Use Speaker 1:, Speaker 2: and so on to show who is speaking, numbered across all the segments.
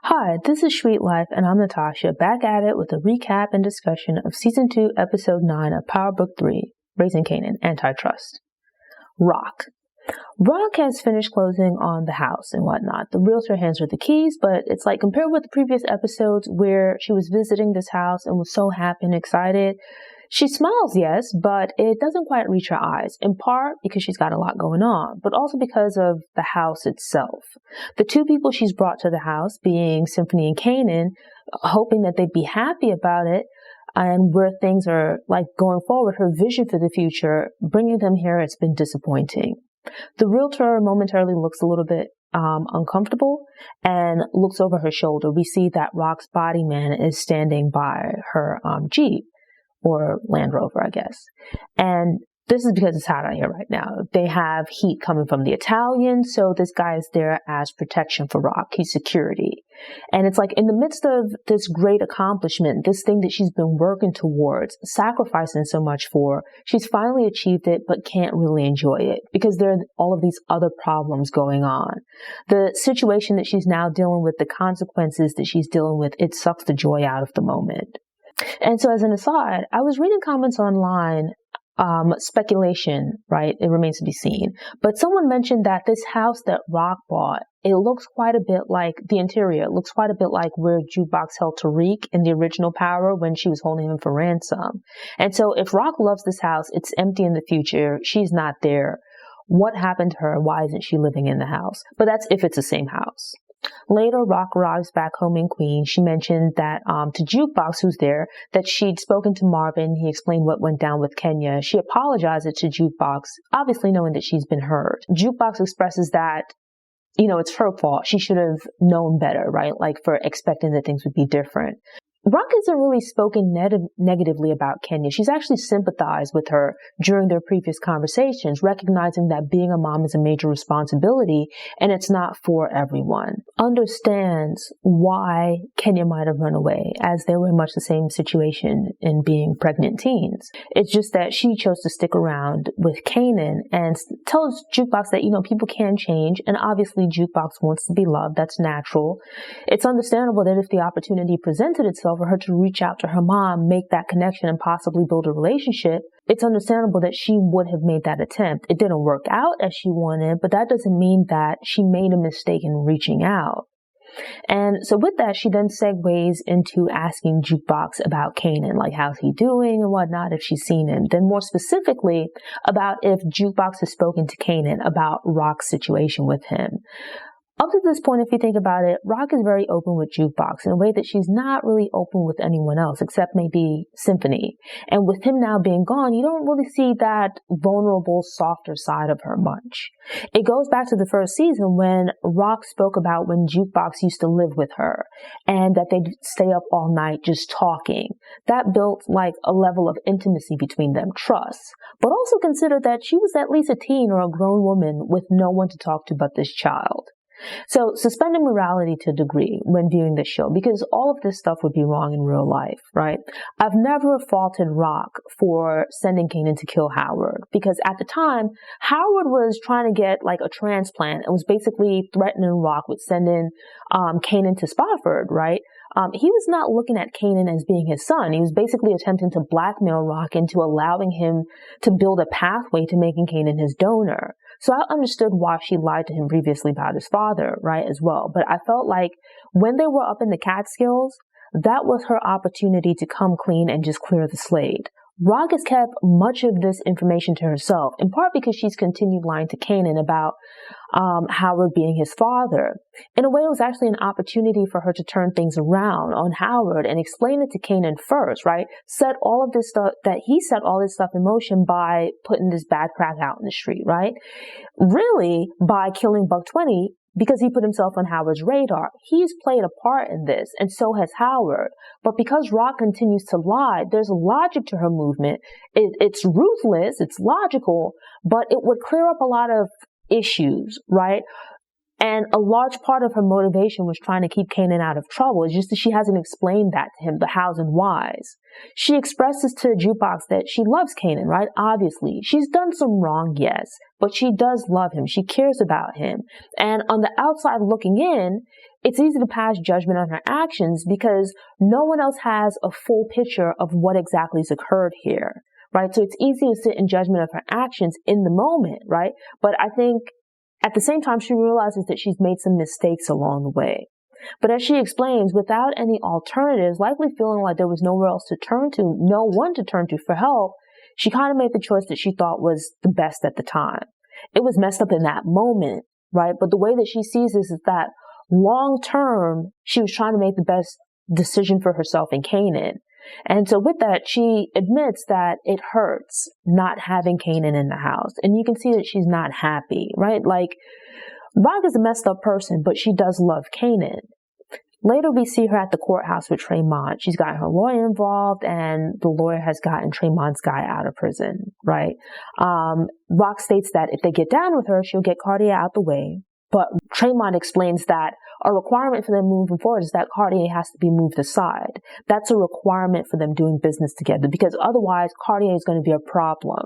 Speaker 1: Hi, this is Sweet Life, and I'm Natasha, back at it with a recap and discussion of Season 2, Episode 9 of Power Book 3, Raising Kanan, Antitrust. RAQ. RAQ has finished closing on the house and whatnot. The realtor hands her the keys, but it's like compared with the previous episodes where she was visiting this house and was so happy and excited. She smiles, yes, but it doesn't quite reach her eyes, in part because she's got a lot going on, but also because of the house itself. The two people she's brought to the house, being Symphony and Kanan, hoping that they'd be happy about it, and where things are like going forward, her vision for the future, bringing them here, it's been disappointing. The realtor momentarily looks a little bit uncomfortable and looks over her shoulder. We see that RAQ's body man is standing by her Jeep. Or Land Rover, I guess. And this is because it's hot out here right now. They have heat coming from the Italians, so this guy is there as protection for RAQ. He's security. And it's like in the midst of this great accomplishment, this thing that she's been working towards, sacrificing so much for, she's finally achieved it, but can't really enjoy it because there are all of these other problems going on. The situation that she's now dealing with, the consequences that she's dealing with, it sucks the joy out of the moment. And so as an aside, I was reading comments online, speculation, right? It remains to be seen. But someone mentioned that this house that RAQ bought, it looks quite a bit like the interior. It looks quite a bit like where Jukebox held Tariq in the original Power when she was holding him for ransom. And so if RAQ loves this house, it's empty in the future. She's not there. What happened to her? Why isn't she living in the house? But that's if it's the same house. Later, RAQ arrives back home in Queens. She mentioned that to Jukebox, who's there, that she'd spoken to Marvin. He explained what went down with Kenya. She apologizes to Jukebox, obviously knowing that she's been hurt. Jukebox expresses that, it's her fault. She should have known better, right? Like for expecting that things would be different. RAQ hasn't really spoken negatively about Kenya. She's actually sympathized with her during their previous conversations, recognizing that being a mom is a major responsibility and it's not for everyone. Understands why Kenya might have run away, as they were in much the same situation in being pregnant teens. It's just that she chose to stick around with Kanan and tells Jukebox that, people can change, and obviously Jukebox wants to be loved. That's natural. It's understandable that if the opportunity presented itself for her to reach out to her mom, make that connection, and possibly build a relationship, it's understandable that she would have made that attempt. It didn't work out as she wanted, but that doesn't mean that she made a mistake in reaching out. And so with that, she then segues into asking Jukebox about Kanan, like how's he doing and whatnot, if she's seen him. Then more specifically about if Jukebox has spoken to Kanan about RAQ's situation with him. Up to this point, if you think about it, RAQ is very open with Jukebox in a way that she's not really open with anyone else, except maybe Symphony. And with him now being gone, you don't really see that vulnerable, softer side of her much. It goes back to the first season when RAQ spoke about when Jukebox used to live with her and that they'd stay up all night just talking. That built like a level of intimacy between them, trust. But also consider that she was at least a teen or a grown woman with no one to talk to but this child. So suspending morality to a degree when viewing this show, because all of this stuff would be wrong in real life, right? I've never faulted RAQ for sending Kanan to kill Howard, because at the time, Howard was trying to get like a transplant and was basically threatening RAQ with sending Kanan to Spofford, right? He was not looking at Kanan as being his son. He was basically attempting to blackmail RAQ into allowing him to build a pathway to making Kanan his donor. So I understood why she lied to him previously about his father, right, as well. But I felt like when they were up in the Catskills, that was her opportunity to come clean and just clear the slate. RAQ has kept much of this information to herself, in part because she's continued lying to Kanan about Howard being his father. In a way, it was actually an opportunity for her to turn things around on Howard and explain it to Kanan first, right? Set all of this stuff in motion by putting this bad crack out in the street, right? Really, by killing Buck 20, because he put himself on Howard's radar. He's played a part in this, and so has Howard. But because RAQ continues to lie, there's logic to her movement. It's ruthless, it's logical, but it would clear up a lot of issues, right? And a large part of her motivation was trying to keep Kanan out of trouble. It's just that she hasn't explained that to him, the hows and whys. She expresses to Jukebox that she loves Kanan, right? Obviously. She's done some wrong, yes, but she does love him. She cares about him. And on the outside looking in, it's easy to pass judgment on her actions because no one else has a full picture of what exactly has occurred here, right? So it's easy to sit in judgment of her actions in the moment, right? But I think at the same time, she realizes that she's made some mistakes along the way. But as she explains, without any alternatives, likely feeling like there was nowhere else to turn to, no one to turn to for help, she kind of made the choice that she thought was the best at the time. It was messed up in that moment, right? But the way that she sees this is that long term, she was trying to make the best decision for herself and Kanan. And so with that, she admits that it hurts not having Kanan in the house. And you can see that she's not happy, right? Like, RAQ is a messed up person, but she does love Kanan. Later, we see her at the courthouse with Tremont. She's got her lawyer involved, and the lawyer has gotten Tremont's guy out of prison, right? RAQ states that if they get down with her, she'll get Cartier out the way. But Tremont explains that a requirement for them moving forward is that Cartier has to be moved aside. That's a requirement for them doing business together, because otherwise Cartier is going to be a problem.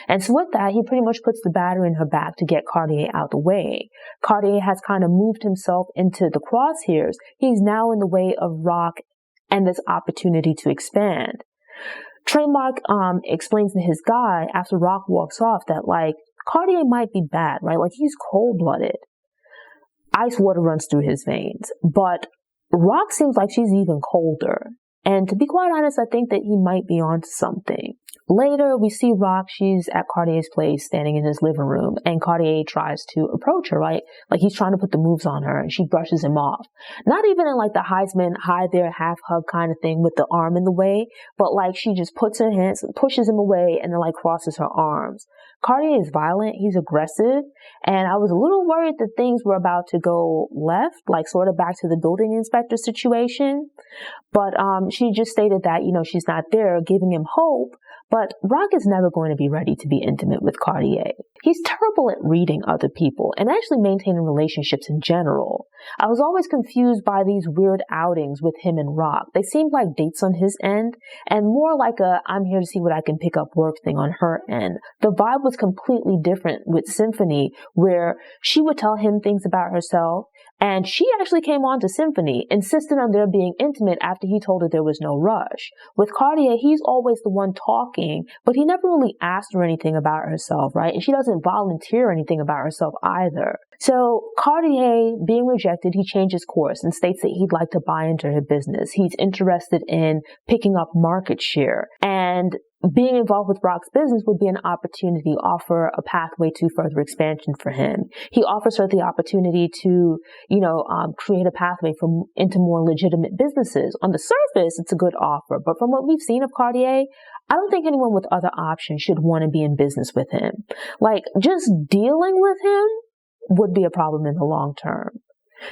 Speaker 1: And so with that, he pretty much puts the battery in her back to get Cartier out the way. Cartier has kind of moved himself into the crosshairs. He's now in the way of RAQ and this opportunity to expand. Tremont explains to his guy after RAQ walks off that, like, Cartier might be bad, right? Like, he's cold-blooded. Ice water runs through his veins. But RAQ seems like she's even colder. And to be quite honest, I think that he might be onto something. Later, we see RAQ. She's at Cartier's place, standing in his living room, and Cartier tries to approach her, right? Like, he's trying to put the moves on her, and she brushes him off. Not even in, like, the Heisman, hi there, half hug kind of thing with the arm in the way, but, like, she just puts her hands, pushes him away, and then, like, crosses her arms. Cartier is violent. He's aggressive, and I was a little worried that things were about to go left, like, sort of back to the building inspector situation. But she just stated that, you know, she's not there, giving him hope. But RAQ is never going to be ready to be intimate with Cartier. He's terrible at reading other people and actually maintaining relationships in general. I was always confused by these weird outings with him and RAQ. They seemed like dates on his end and more like a I'm here to see what I can pick up work thing on her end. The vibe was completely different with Symphony, where she would tell him things about herself. And she actually came on to Symphony, insisting on their being intimate after he told her there was no rush. With Cartier, he's always the one talking, but he never really asked her anything about herself, right? And she doesn't volunteer anything about herself either. So Cartier, being rejected, he changes course and states that he'd like to buy into her business. He's interested in picking up market share, and being involved with RAQ's business would be an opportunity to offer a pathway to further expansion for him. He offers her the opportunity to, create a pathway into more legitimate businesses. On the surface, it's a good offer, but from what we've seen of Cartier, I don't think anyone with other options should want to be in business with him. Like, just dealing with him would be a problem in the long term.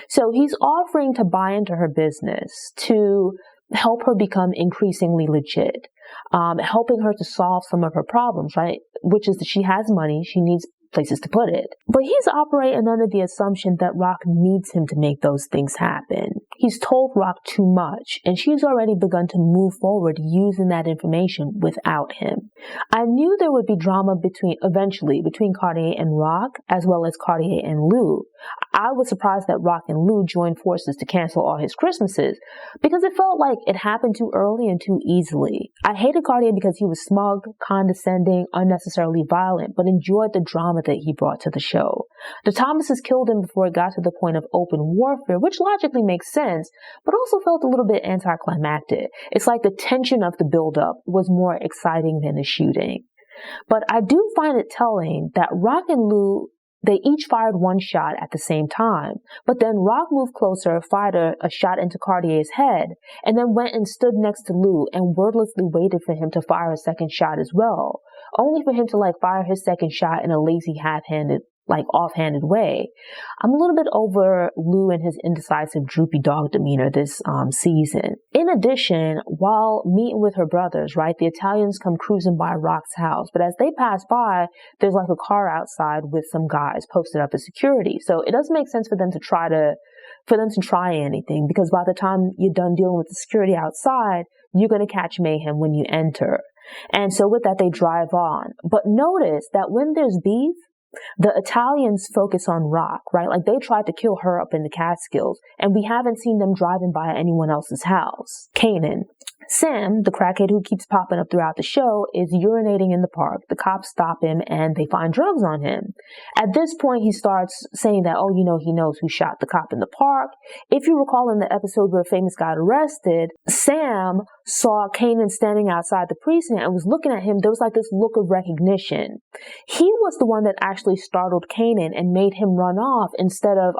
Speaker 1: So he's offering to buy into her business, to help her become increasingly legit, helping her to solve some of her problems, right? Which is that she has money, she needs places to put it. But he's operating under the assumption that RAQ needs him to make those things happen. He's told RAQ too much, and she's already begun to move forward using that information without him. I knew there would be drama eventually between Cartier and RAQ, as well as Cartier and Lou. I was surprised that RAQ and Lou joined forces to cancel all his Christmases, because it felt like it happened too early and too easily. I hated Cartier because he was smug, condescending, unnecessarily violent, but enjoyed the drama that he brought to the show. The Thomases killed him before it got to the point of open warfare, which logically makes sense, but also felt a little bit anticlimactic. It's like the tension of the buildup was more exciting than the shooting. But I do find it telling that RAQ and Lou, they each fired one shot at the same time, but then RAQ moved closer, fired a shot into Cartier's head, and then went and stood next to Lou and wordlessly waited for him to fire a second shot as well, only for him to fire his second shot in a lazy, offhanded way. I'm a little bit over Lou and his indecisive, droopy dog demeanor this season. In addition, while meeting with her brothers, right, the Italians come cruising by RAQ's house, but as they pass by, there's a car outside with some guys posted up as security. So it doesn't make sense for them to try anything, because by the time you're done dealing with the security outside, you're going to catch mayhem when you enter. And so with that, they drive on. But notice that when there's beef, The Italians focus on RAQ, right? Like they tried to kill her up in the Catskills, and we haven't seen them driving by anyone else's house. Kanan. Sam, the crackhead who keeps popping up throughout the show, is urinating in the park. The cops stop him and they find drugs on him. At this point, he starts saying that, he knows who shot the cop in the park. If you recall in the episode where Famous got arrested, Sam saw Kanan standing outside the precinct and was looking at him. There was like this look of recognition. He was the one that actually startled Kanan and made him run off instead of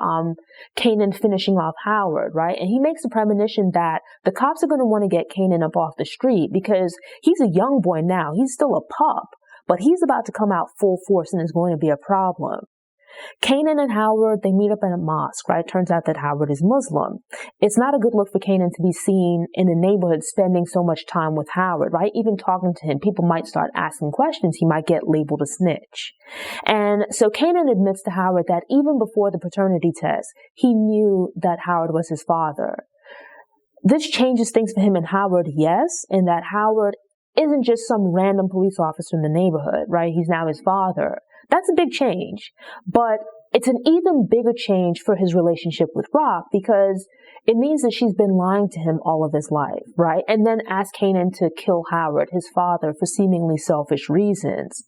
Speaker 1: Kanan finishing off Howard, right? And he makes the premonition that the cops are going to want to get Kanan up off the street because he's a young boy now. He's still a pup, but he's about to come out full force and is going to be a problem. Kanan and Howard, they meet up in a mosque, right? Turns out that Howard is Muslim. It's not a good look for Kanan to be seen in the neighborhood spending so much time with Howard, right? Even talking to him, people might start asking questions. He might get labeled a snitch. And so Kanan admits to Howard that even before the paternity test, he knew that Howard was his father. This changes things for him and Howard, yes, in that Howard isn't just some random police officer in the neighborhood, right? He's now his father. That's a big change, but it's an even bigger change for his relationship with RAQ because it means that she's been lying to him all of his life, right? And then asked Kanan to kill Howard, his father, for seemingly selfish reasons.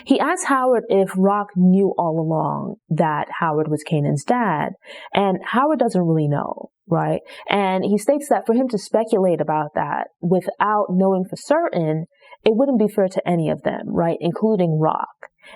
Speaker 1: He asked Howard if RAQ knew all along that Howard was Kanan's dad, and Howard doesn't really know, right? And he states that for him to speculate about that without knowing for certain, it wouldn't be fair to any of them, right? Including RAQ.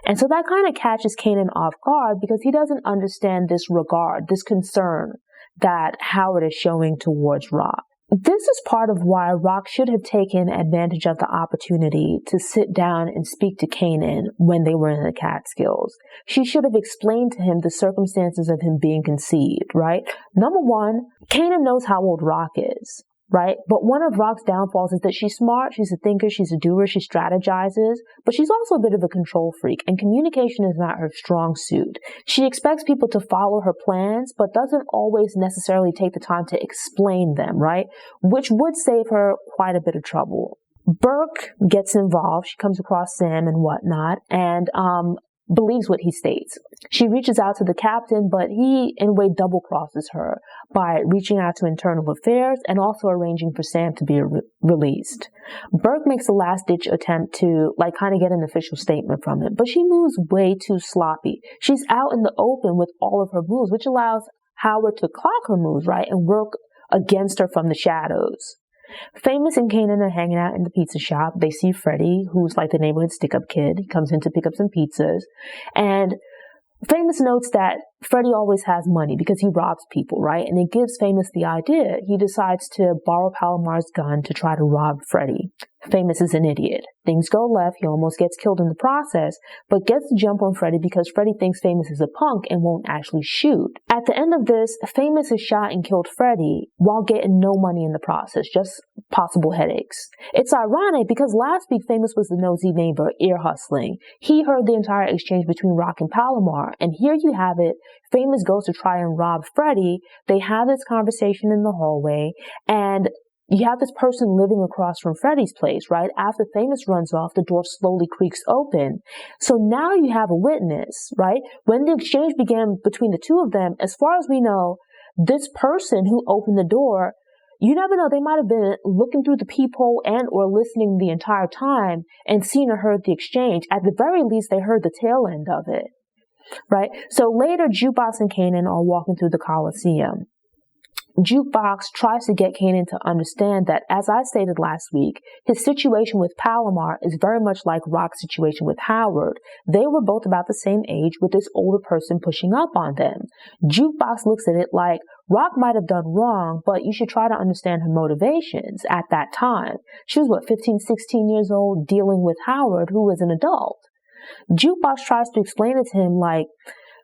Speaker 1: And so that kind of catches Kanan off guard because he doesn't understand this regard, this concern that Howard is showing towards RAQ. This is part of why RAQ should have taken advantage of the opportunity to sit down and speak to Kanan when they were in the Catskills. She should have explained to him the circumstances of him being conceived, right? Number one, Kanan knows how old RAQ is, right? But one of RAQ's downfalls is that she's smart, she's a thinker, she's a doer, she strategizes, but she's also a bit of a control freak, and communication is not her strong suit. She expects people to follow her plans, but doesn't always necessarily take the time to explain them, right? Which would save her quite a bit of trouble. Burke gets involved. She comes across Sam and whatnot, and believes what he states. She reaches out to the captain, but he, in a way, double-crosses her by reaching out to Internal Affairs and also arranging for Sam to be released. Burke makes a last-ditch attempt to, kind of get an official statement from him, but she moves way too sloppy. She's out in the open with all of her moves, which allows Howard to clock her moves, right, and work against her from the shadows. Famous and Kanan are hanging out in the pizza shop. They see Freddie, who's like the neighborhood stick-up kid. He comes in to pick up some pizzas. And Famous notes that Freddie always has money because he robs people, right? And it gives Famous the idea. He decides to borrow Palomar's gun to try to rob Freddie. Famous is an idiot. Things go left. He almost gets killed in the process, but gets the jump on Freddie because Freddie thinks Famous is a punk and won't actually shoot. At the end of this, Famous has shot and killed Freddie while getting no money in the process, just possible headaches. It's ironic because last week Famous was the nosy neighbor, ear hustling. He heard the entire exchange between RAQ and Palomar, and here you have it. Famous goes to try and rob Freddie. They have this conversation in the hallway, and you have this person living across from Freddie's place, right? After Famous runs off, the door slowly creaks open. So now you have a witness, right? When the exchange began between the two of them, as far as we know, this person who opened the door, you never know, they might have been looking through the peephole and or listening the entire time and seen or heard the exchange. At the very least, they heard the tail end of it, right? So later, Jukebox and Kanan are walking through the Coliseum. Jukebox tries to get Kanan to understand that, as I stated last week, his situation with Palomar is very much like RAQ's situation with Howard. They were both about the same age with this older person pushing up on them. Jukebox looks at it like RAQ might have done wrong, but you should try to understand her motivations at that time. She was, 15, 16 years old, dealing with Howard, who was an adult. Jukebox tries to explain it to him like,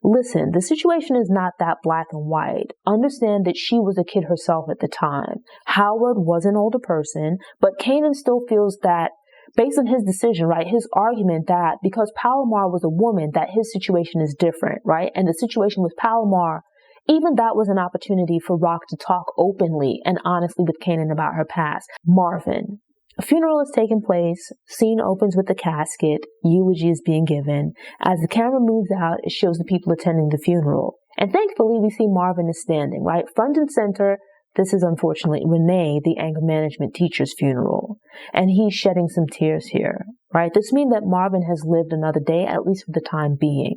Speaker 1: listen, the situation is not that black and white. Understand that she was a kid herself at the time. Howard was an older person, but Kanan still feels that, based on his decision, right, his argument that because Palomar was a woman, that his situation is different, right? And the situation with Palomar, even that was an opportunity for RAQ to talk openly and honestly with Kanan about her past. Marvin. A funeral is taking place. Scene opens with the casket. Eulogy is being given. As the camera moves out, it shows the people attending the funeral. And thankfully, we see Marvin is standing, right? Front and center. This is unfortunately Renee, the anger management teacher's funeral. And he's shedding some tears here, right? This means that Marvin has lived another day, at least for the time being.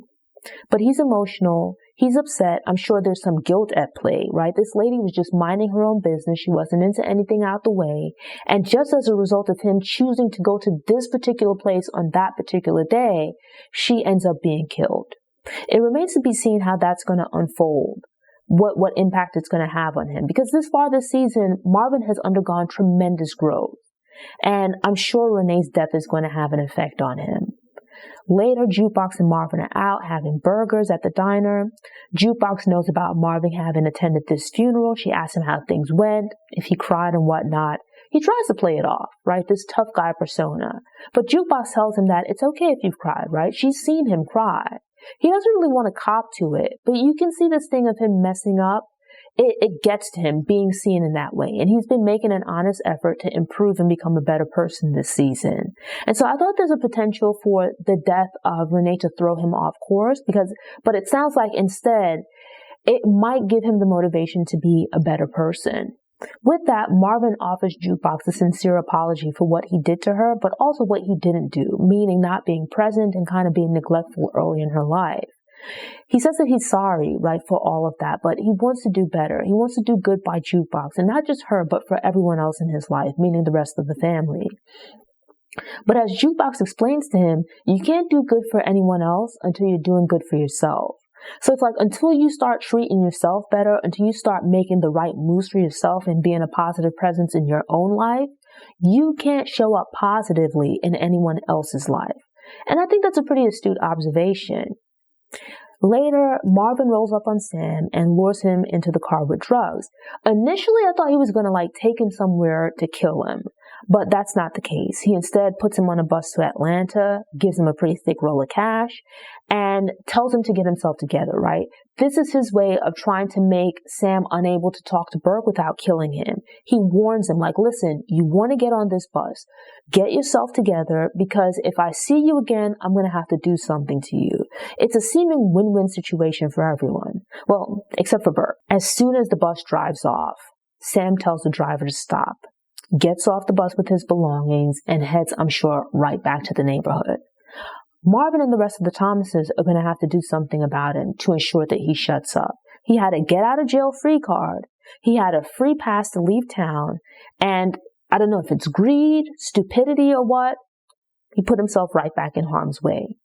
Speaker 1: But he's emotional. He's upset. I'm sure there's some guilt at play, right? This lady was just minding her own business. She wasn't into anything out the way. And just as a result of him choosing to go to this particular place on that particular day, she ends up being killed. It remains to be seen how that's going to unfold, what impact it's going to have on him. Because this far this season, Marvin has undergone tremendous growth. And I'm sure Renee's death is going to have an effect on him. Later, Jukebox and Marvin are out having burgers at the diner. Jukebox knows about Marvin having attended this funeral. She asks him how things went, if he cried and whatnot. He tries to play it off, right? This tough guy persona. But Jukebox tells him that it's okay if you've cried, right? She's seen him cry. He doesn't really want to cop to it, but you can see this thing of him messing up. It gets to him being seen in that way. And he's been making an honest effort to improve and become a better person this season. And so I thought there's a potential for the death of Renee to throw him off course but it sounds like instead it might give him the motivation to be a better person. With that, Marvin offers Jukebox a sincere apology for what he did to her, but also what he didn't do, meaning not being present and kind of being neglectful early in her life. He says that he's sorry, right, for all of that, but he wants to do better. He wants to do good by Jukebox, and not just her, but for everyone else in his life, meaning the rest of the family. But as Jukebox explains to him, you can't do good for anyone else until you're doing good for yourself. So it's like until you start treating yourself better, until you start making the right moves for yourself and being a positive presence in your own life, you can't show up positively in anyone else's life. And I think that's a pretty astute observation. Later, Marvin rolls up on Sam and lures him into the car with drugs. Initially, I thought he was going to take him somewhere to kill him, but that's not the case. He instead puts him on a bus to Atlanta, gives him a pretty thick roll of cash, and tells him to get himself together, right? This is his way of trying to make Sam unable to talk to Burke without killing him. He warns him, listen, you want to get on this bus. Get yourself together, because if I see you again, I'm going to have to do something to you. It's a seeming win-win situation for everyone. Well, except for Burke. As soon as the bus drives off, Sam tells the driver to stop, gets off the bus with his belongings, and heads, I'm sure, right back to the neighborhood. Marvin and the rest of the Thomases are going to have to do something about him to ensure that he shuts up. He had a get out of jail free card. He had a free pass to leave town. And I don't know if it's greed, stupidity, or what. He put himself right back in harm's way.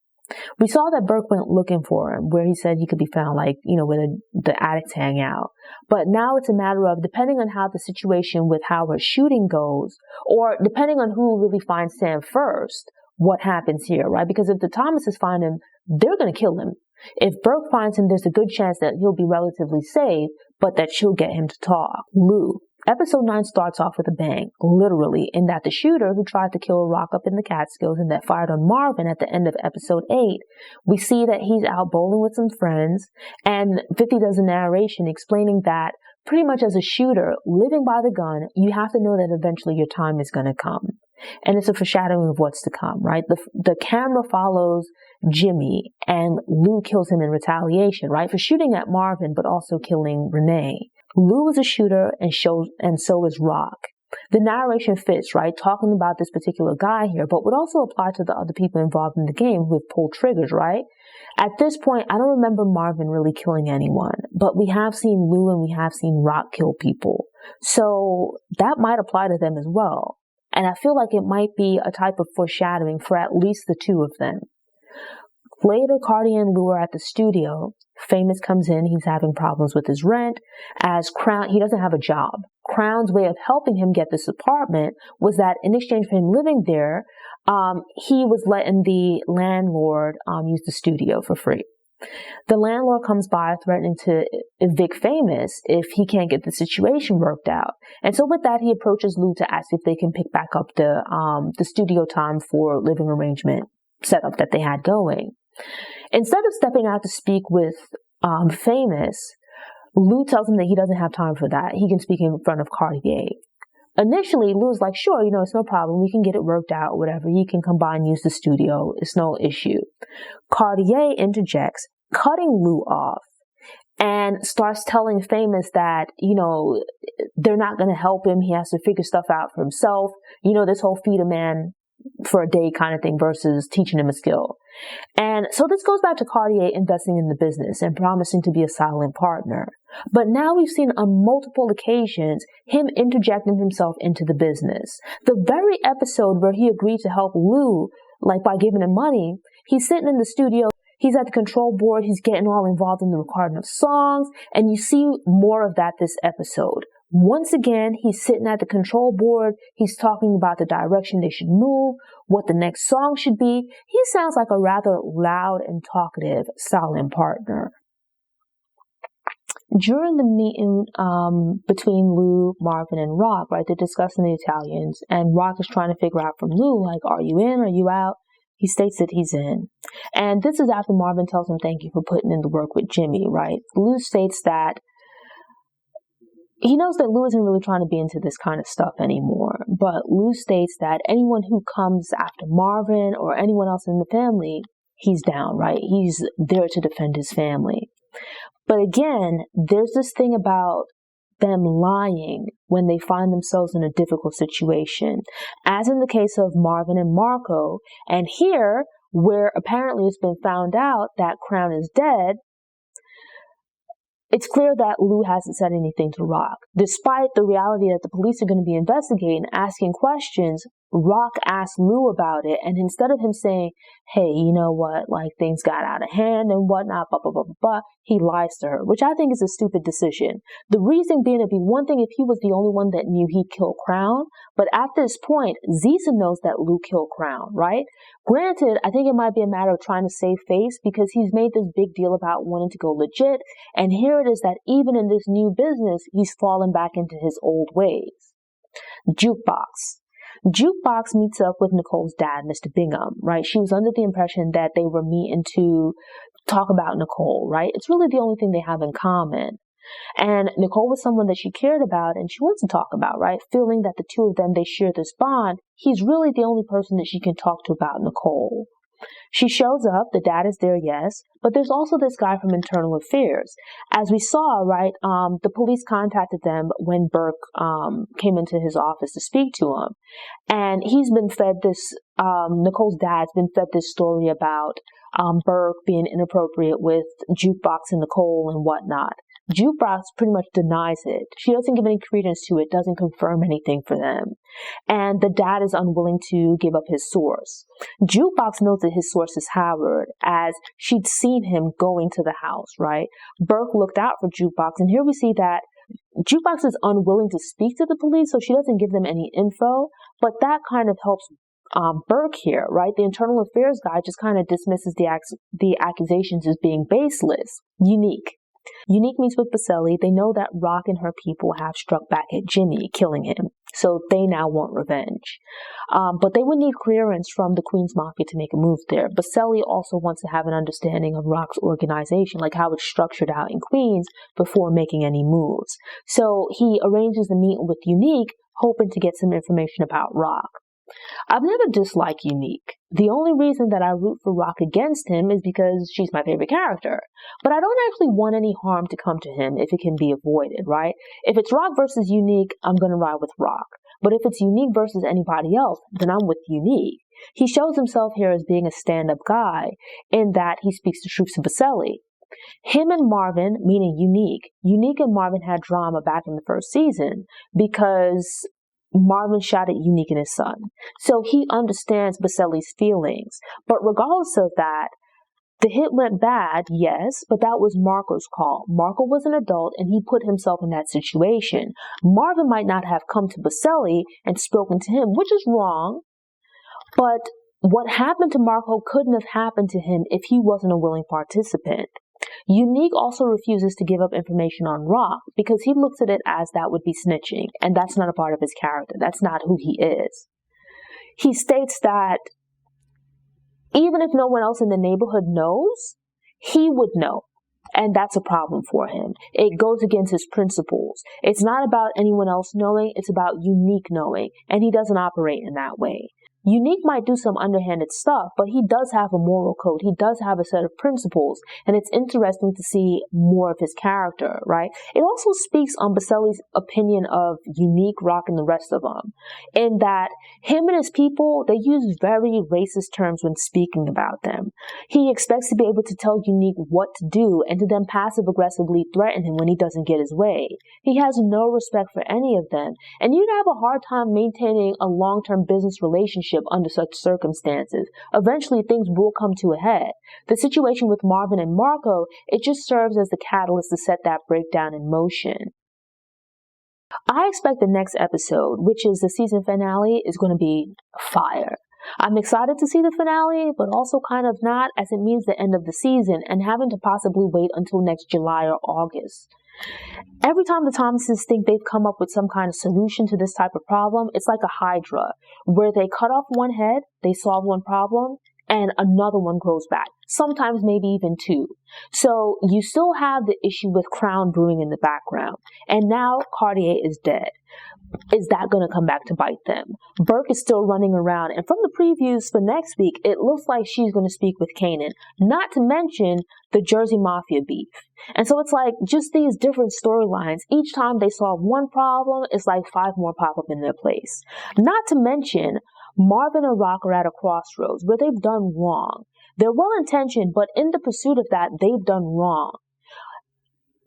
Speaker 1: We saw that Burke went looking for him, where he said he could be found, where the addicts hang out. But now it's a matter of, depending on how the situation with Howard's shooting goes, or depending on who really finds Sam first, what happens here, right? Because if the Thomases find him, they're going to kill him. If Burke finds him, there's a good chance that he'll be relatively safe, but that she'll get him to talk. Lou. Episode 9 starts off with a bang, literally, in that the shooter who tried to kill RAQ up in the Catskills and that fired on Marvin at the end of episode 8, we see that he's out bowling with some friends, and 50 does a narration explaining that pretty much as a shooter, living by the gun, you have to know that eventually your time is going to come. And it's a foreshadowing of what's to come, right? The camera follows Jimmy, and Lou kills him in retaliation, right? For shooting at Marvin, but also killing Renee. Lou is a shooter, and so is RAQ. The narration fits, right? Talking about this particular guy here, but would also apply to the other people involved in the game who have pulled triggers, right? At this point, I don't remember Marvin really killing anyone, but we have seen Lou and we have seen RAQ kill people. So that might apply to them as well. And I feel like it might be a type of foreshadowing for at least the two of them. Later, Cartier and Lou are at the studio. Famous comes in. He's having problems with his rent. As Crown, he doesn't have a job. Crown's way of helping him get this apartment was that in exchange for him living there, he was letting the landlord use the studio for free. The landlord comes by threatening to evict Famous if he can't get the situation worked out. And so with that, he approaches Lou to ask if they can pick back up the studio time for living arrangement setup that they had going. Instead of stepping out to speak with Famous, Lou tells him that he doesn't have time for that. He can speak in front of Cartier. Initially, Lou's like, sure, it's no problem. We can get it worked out, whatever. You can come by and use the studio. It's no issue. Cartier interjects, cutting Lou off, and starts telling Famous that, they're not going to help him. He has to figure stuff out for himself. This whole feed a man for a day kind of thing versus teaching him a skill. And so this goes back to Cartier investing in the business and promising to be a silent partner. But now we've seen on multiple occasions him interjecting himself into the business. The very episode where he agreed to help Lou, like by giving him money, he's sitting in the studio. He's at the control board. He's getting all involved in the recording of songs. And you see more of that this episode. Once again, he's sitting at the control board. He's talking about the direction they should move, what the next song should be. He sounds like a rather loud and talkative silent partner. During the meeting between Lou, Marvin, and RAQ, right, they're discussing the Italians. And RAQ is trying to figure out from Lou, like, are you in? Are you out? He states that he's in. And this is after Marvin tells him thank you for putting in the work with Jimmy, right? Lou states that he knows that Lou isn't really trying to be into this kind of stuff anymore. But Lou states that anyone who comes after Marvin or anyone else in the family, he's down, right? He's there to defend his family. But again, there's this thing about them lying when they find themselves in a difficult situation, as in the case of Marvin and Marco. And here, where apparently it's been found out that Crown is dead, it's clear that Lou hasn't said anything to RAQ. Despite the reality that the police are going to be investigating, asking questions, RAQ asked Lou about it, and instead of him saying, hey, you know what, like things got out of hand and whatnot, blah, blah, blah, blah, blah, he lies to her, which I think is a stupid decision. The reason being, it'd be one thing if he was the only one that knew he killed Crown, but at this point, Ziza knows that Lou killed Crown, right? Granted, I think it might be a matter of trying to save face because he's made this big deal about wanting to go legit, and here it is that even in this new business, he's fallen back into his old ways. Jukebox. Jukebox meets up with Nicole's dad, Mr. Bingham, right? She was under the impression that they were meeting to talk about Nicole, right? It's really the only thing they have in common. And Nicole was someone that she cared about and she wants to talk about, right? Feeling that the two of them, they share this bond. He's really the only person that she can talk to about Nicole. She shows up, the dad is there, yes, but there's also this guy from Internal Affairs. As we saw, right, the police contacted them when Burke came into his office to speak to him. And he's been fed this, Nicole's dad's been fed this story about Burke being inappropriate with Jukebox and Nicole and whatnot. Jukebox pretty much denies it. She doesn't give any credence to it, doesn't confirm anything for them. And the dad is unwilling to give up his source. Jukebox knows that his source is Howard, as she'd seen him going to the house, right? Burke looked out for Jukebox, and here we see that Jukebox is unwilling to speak to the police, so she doesn't give them any info, but that kind of helps Burke here, right? The Internal Affairs guy just kind of dismisses the accusations as being baseless. Unique meets with Baselli. They know that RAQ and her people have struck back at Jimmy, killing him. So they now want revenge. But they would need clearance from the Queen's Mafia to make a move there. Baselli also wants to have an understanding of RAQ's organization, like how it's structured out in Queens, before making any moves. So he arranges a meeting with Unique, hoping to get some information about RAQ. I've never disliked Unique. The only reason that I root for RAQ against him is because she's my favorite character. But I don't actually want any harm to come to him if it can be avoided, right? If it's RAQ versus Unique, I'm going to ride with RAQ. But if it's Unique versus anybody else, then I'm with Unique. He shows himself here as being a stand-up guy in that he speaks the truth to Baselli. Him and Marvin, meaning Unique and Marvin had drama back in the first season because Marvin shot at Unique and his son. So he understands Baselli's feelings. But regardless of that, the hit went bad, yes, but that was Marco's call. Marco was an adult and he put himself in that situation. Marvin might not have come to Baselli and spoken to him, which is wrong. But what happened to Marco couldn't have happened to him if he wasn't a willing participant. Unique also refuses to give up information on RAQ because he looks at it as that would be snitching, and that's not a part of his character. That's not who he is. He states that even if no one else in the neighborhood knows, he would know. And that's a problem for him. It goes against his principles. It's not about anyone else knowing, it's about Unique knowing. And he doesn't operate in that way. Unique might do some underhanded stuff, but he does have a moral code. He does have a set of principles, and it's interesting to see more of his character, right? It also speaks on Baselli's opinion of Unique, RAQ, and the rest of them, in that him and his people, they use very racist terms when speaking about them. He expects to be able to tell Unique what to do and to then passive-aggressively threaten him when he doesn't get his way. He has no respect for any of them, and you'd have a hard time maintaining a long-term business relationship under such circumstances. Eventually, things will come to a head. The situation with Marvin and Marco, it just serves as the catalyst to set that breakdown in motion. I expect the next episode, which is the season finale, is going to be fire. I'm excited to see the finale, but also kind of not, as it means the end of the season and having to possibly wait until next July or August. Every time the Thomases think they've come up with some kind of solution to this type of problem, it's like a hydra, where they cut off one head, they solve one problem, and another one grows back. Sometimes maybe even two. So you still have the issue with Crown brewing in the background. And now Cartier is dead. Is that going to come back to bite them? Burke is still running around, and from the previews for next week, it looks like she's going to speak with Kanan, not to mention the Jersey Mafia beef. And so it's like just these different storylines. Each time they solve one problem, it's like 5 more pop up in their place. Not to mention, Marvin and RAQ are at a crossroads where they've done wrong. They're well-intentioned, but in the pursuit of that, they've done wrong.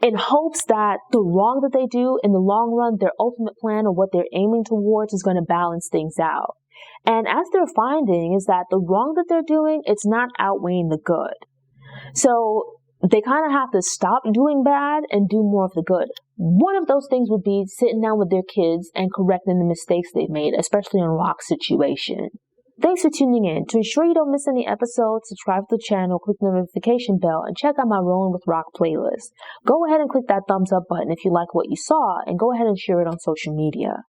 Speaker 1: In hopes that the wrong that they do, in the long run, their ultimate plan or what they're aiming towards is going to balance things out. And as they're finding is that the wrong that they're doing, it's not outweighing the good. So they kind of have to stop doing bad and do more of the good. One of those things would be sitting down with their kids and correcting the mistakes they've made, especially in RAQ's situation. Thanks for tuning in. To ensure you don't miss any episodes, subscribe to the channel, click the notification bell, and check out my Rolling with RAQ playlist. Go ahead and click that thumbs up button if you like what you saw, and go ahead and share it on social media.